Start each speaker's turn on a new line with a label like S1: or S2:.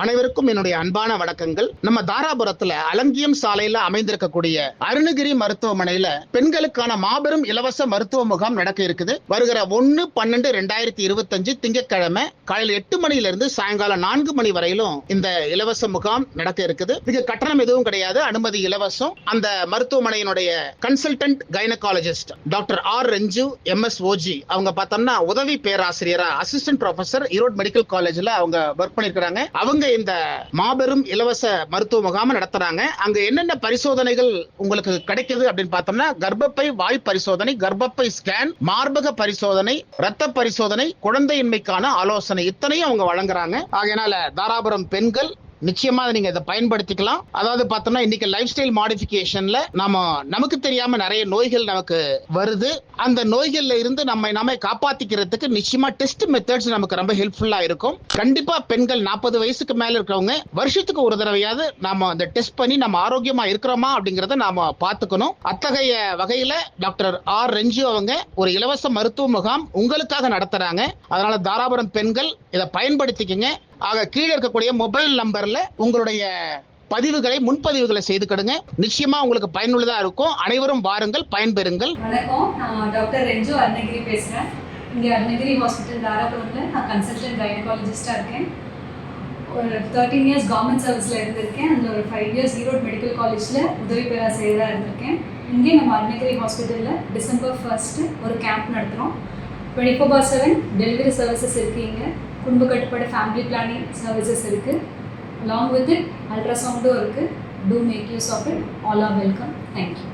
S1: அனைவருக்கும் என்னுடைய அன்பான வணக்கங்கள். நம்ம தாராபுரத்துல அலங்கியம் சாலையில அமைந்திருக்கக்கூடிய அருணகிரி மருத்துவமனையில பெண்களுக்கான மாபெரும் இலவச மருத்துவ முகாம் நடக்க இருக்குது. வருகிற 1/12/2025 திங்கட்கிழமை காலையில் 8 மணியிலிருந்து சாயங்காலம் 4 மணி வரையிலும் இந்த இலவச முகாம் நடக்க இருக்குது. இதுக்கு கட்டணம் எதுவும் கிடையாது, அனுமதி இலவசம். அந்த மருத்துவமனையினுடைய consultant gynaecologist doctor R ரஞ்சு MSOG அவங்க பார்த்தோம்னா உதவி பேராசிரியரா அசிஸ்டன்ட் ப்ரொஃபசர் ஈரோடு மெடிக்கல் காலேஜ்ல அவங்க ஒர்க் பண்ணிருக்காங்க. அவங்க இந்த மாபெரும் இலவச மருத்துவ முகாம் நடத்துறாங்க. அங்க என்னென்ன பரிசோதனைகள் உங்களுக்கு கிடைக்குது அப்படின்னு பார்த்தோம்னா கர்ப்பப்பை வாய் பரிசோதனை, கர்ப்பப்பை ஸ்கேன், மார்பக பரிசோதனை, ரத்த பரிசோதனை, குழந்தையின்மைக்கான ஆலோசனை இத்தனையும் அவங்க வழங்குறாங்க. ஆகையினால தாராபுரம் பெண்கள் நிச்சயமா நீங்க இதை பயன்படுத்திக்கலாம். அதாவது பார்த்தோம்னா இன்னைக்கு லைஃப் ஸ்டைல் மாடிஃபிகேஷன்ல நமக்கு தெரியாம நிறைய நோய்கள் நமக்கு வருது. அந்த நோய்கள்ல இருந்து நம்ம காப்பாத்திக்கிறதுக்கு நிச்சயமா டெஸ்ட் மெத்தட்ஸ் நமக்கு ரொம்ப ஹெல்ப்ஃபுல்லா இருக்கும். கண்டிப்பா பெண்கள் 40 வயசுக்கு மேல இருக்கிறவங்க வருஷத்துக்கு ஒரு தடவையாவது நாம அந்த டெஸ்ட் பண்ணி நம்ம ஆரோக்கியமா இருக்கிறோமா அப்படிங்கறத நாம பாத்துக்கணும். அத்தகைய வகையில டாக்டர் ஆர் ரஞ்சு அவங்க ஒரு இலவச மருத்துவ முகாம் உங்களுக்காக நடத்துறாங்க. அதனால தாராபுரம் பெண்கள் இதை பயன்படுத்திக்கங்க. ஆக கீழே இருக்கக்கூடிய மொபைல் நம்பர்ல உங்களுடைய முன்பதிவுகளை செய்துக்கிடுங்க. நிச்சயமா உங்களுக்கு பயனுள்ளதா இருக்கும். அனைவரும் வாருங்கள், பயன்பெறுங்கள்.
S2: வணக்கம், நான் டாக்டர் ரெஞ்சு அருணகிரி பேசுறேன். இங்க அருணகிரி ஹாஸ்பிட்டல் தாராபுரம்ல நான் கன்சல்டன்ட் கைனகாலஜிஸ்டா இருக்கேன். ஒரு 13 இயர்ஸ் கவர்மெண்ட் சர்வீஸ்ல இருந்திருக்கேன். அதில் ஒரு 5 இயர்ஸ் ஈரோடு மெடிக்கல் காலேஜ்ல உதவி பேராசிரியராக இருந்திருக்கேன். இங்கே நம்ம அருணகிரி ஹாஸ்பிட்டல்ல December 1 ஒரு கேம்ப் நடத்துகிறோம். 24/7 டெலிவரி சர்வீசஸ் இருக்குது. இங்கே குடும்ப கட்டுப்பாடு ஃபேமிலி பிளானிங் சர்வீசஸ் இருக்குது. அலாங் வித் இட் அல்ட்ராசவுண்டும் இருக்குது. To make use of it. All are welcome. Thank you.